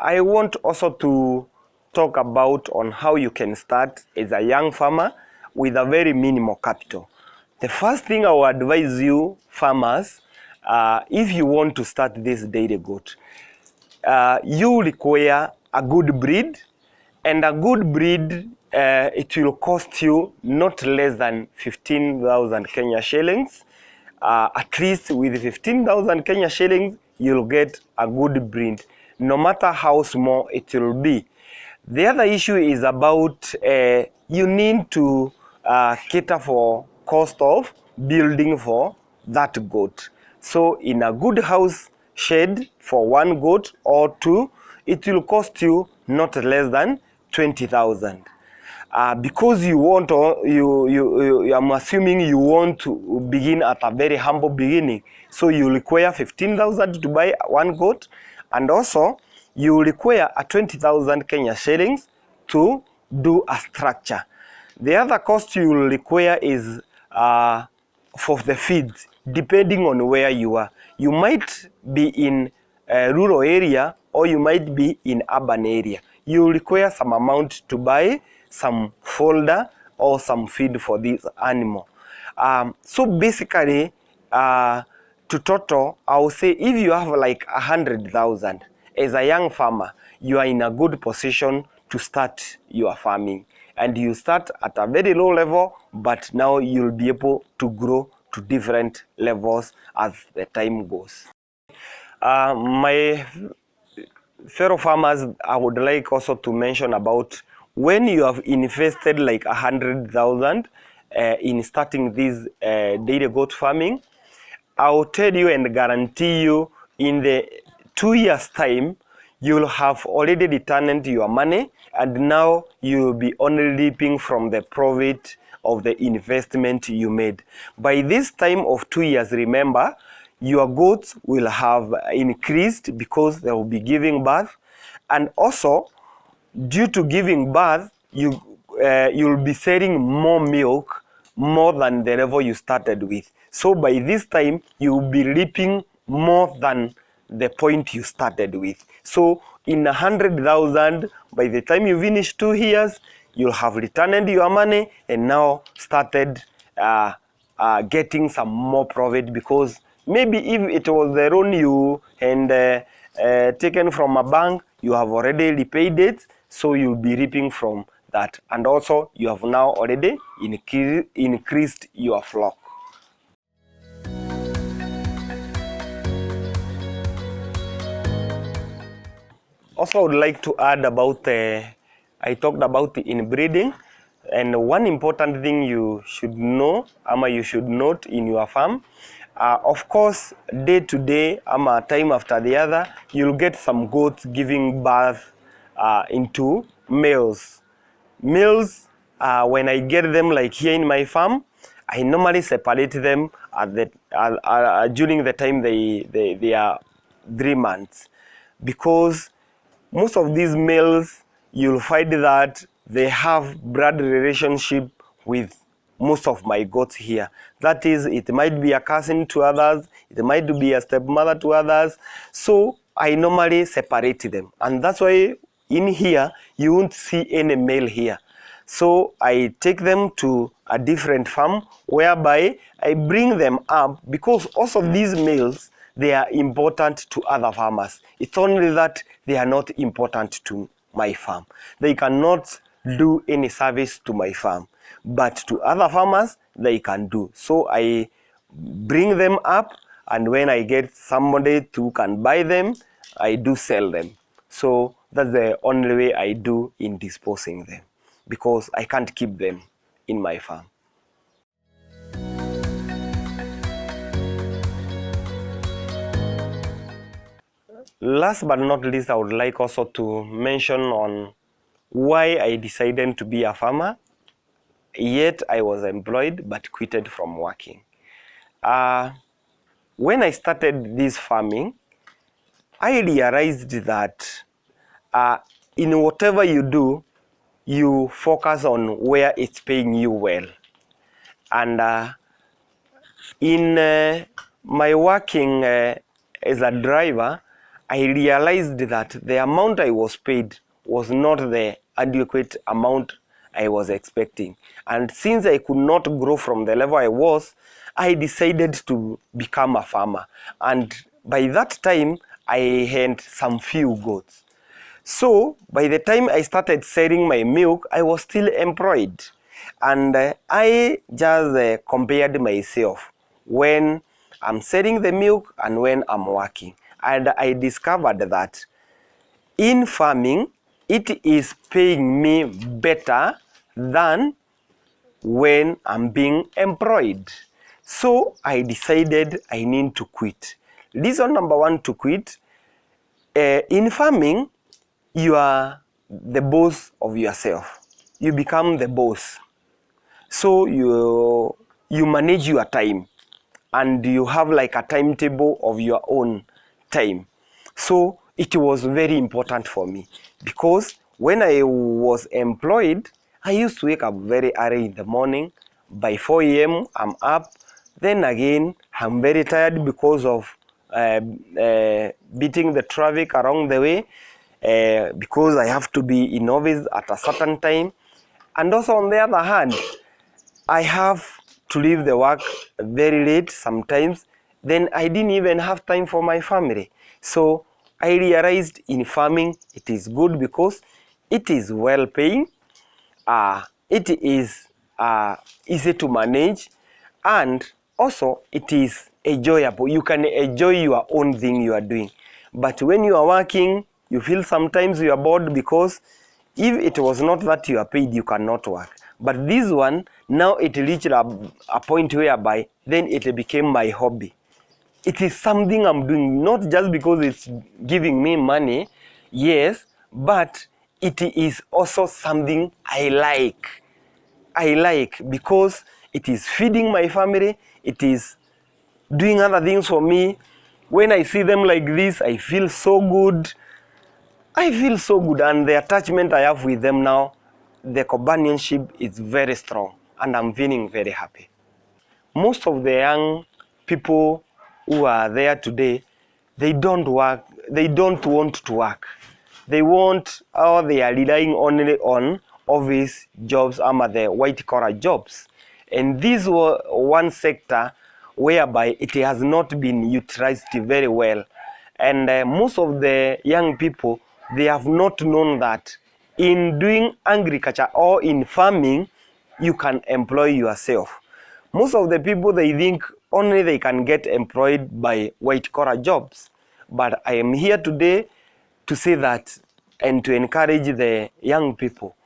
I want also to talk about on how you can start as a young farmer with a very minimal capital. The first thing I will advise you farmers, if you want to start this dairy goat, you require a good breed, and a good breed, it will cost you not less than 15,000 Kenya shillings. At least with 15,000 Kenya shillings, you'll get a good breed, no matter how small it will be. The other issue is about you need to cater for cost of building for that goat. So in a good house shed for one goat or two, it will cost you not less than 20,000. Because you want to, I'm assuming you want to begin at a very humble beginning. So you require 15,000 to buy one goat, and also you require a 20,000 Kenya shillings to do a structure. The other cost you will require is for the feeds, depending on where you are. You might be in a rural area or you might be in urban area. You require some amount to buy some fodder or some feed for this animal. So basically, to total, I will say if you have like 100,000 as a young farmer, you are in a good position to start your farming. And you start at a very low level, but now you'll be able to grow to different levels as the time goes. My fellow farmers, I would like also to mention about when you have invested like 100,000 in starting this dairy goat farming, I will tell you and guarantee you in the 2 years time, you'll have already returned your money, and now you'll be only reaping from the profit of the investment you made. By this time of 2 years, remember, your goats will have increased because they will be giving birth, and also due to giving birth, you'll be selling more milk more than the level you started with. So by this time, you'll be reaping more than the point you started with. So in 100,000, by the time you finish 2 years, you'll have returned your money and now started getting some more profit, because maybe if it was the loan you and taken from a bank, you have already repaid it, so you'll be reaping from that. And also you have now already increased your flock. Also, I would like to add about, I talked about the inbreeding, and one important thing you should know, you should note in your farm, of course, day to day, time after the other, you'll get some goats giving birth into males. Males, when I get them like here in my farm, I normally separate them at the, during the time they are 3 months, because most of these males, you'll find that they have blood relationship with most of my goats here. That is, it might be a cousin to others, it might be a stepmother to others. So I normally separate them, and that's why in here you won't see any male here. So I take them to a different farm whereby I bring them up, because also these males, they are important to other farmers. It's only that they are not important to my farm. They cannot do any service to my farm, but to other farmers, they can do. So I bring them up, and when I get somebody who can buy them, I do sell them. So that's the only way I do in disposing them, because I can't keep them in my farm. Last but not least, I would like also to mention on why I decided to be a farmer, yet I was employed but quitted from working. When I started this farming, I realized that in whatever you do, you focus on where it's paying you well. And in my working as a driver, I realized that the amount I was paid was not the adequate amount I was expecting. And since I could not grow from the level I was, I decided to become a farmer. And by that time, I had some few goats. So by the time I started selling my milk, I was still employed. And I just compared myself when I'm selling the milk and when I'm working. And I discovered that in farming, it is paying me better than when I'm being employed. So I decided I need to quit. Reason number one to quit, in farming, you are the boss of yourself. You become the boss. So you manage your time, and you have like a timetable of your own time. So it was very important for me, because when I was employed, I used to wake up very early in the morning. By 4 a.m. I'm up. Then again, I'm very tired because of beating the traffic along the way, because I have to be in office at a certain time. And also on the other hand, I have to leave the work very late sometimes. Then I didn't even have time for my family. So I realized in farming it is good because it is well paying, it is easy to manage, and also it is enjoyable. You can enjoy your own thing you are doing. But when you are working, you feel sometimes you are bored, because if it was not that you are paid, you cannot work. But this one, now it reached a point whereby then it became my hobby. It is something I'm doing, not just because it's giving me money, yes, but it is also something I like. I like because it is feeding my family, it is doing other things for me. When I see them like this, I feel so good. I feel so good, and the attachment I have with them now, the companionship is very strong, and I'm feeling very happy. Most of the young people who are there today, they don't work, they don't want to work. They want, or they are relying only on office jobs, the white collar jobs. And this was one sector whereby it has not been utilized very well. And most of the young people, they have not known that in doing agriculture or in farming, you can employ yourself. Most of the people, they think only they can get employed by white collar jobs. But I am here today to say that and to encourage the young people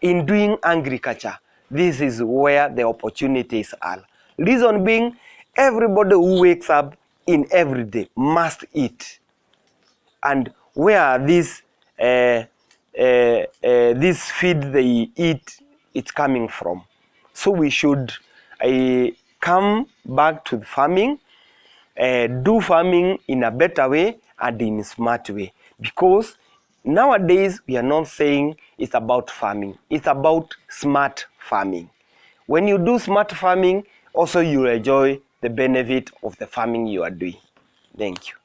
in doing agriculture. This is where the opportunities are. Reason being, everybody who wakes up in every day must eat. And where this feed they eat, it's coming from. So we should come back to farming, do farming in a better way and in a smart way. Because nowadays we are not saying it's about farming, it's about smart farming. When you do smart farming, also you enjoy the benefit of the farming you are doing. Thank you.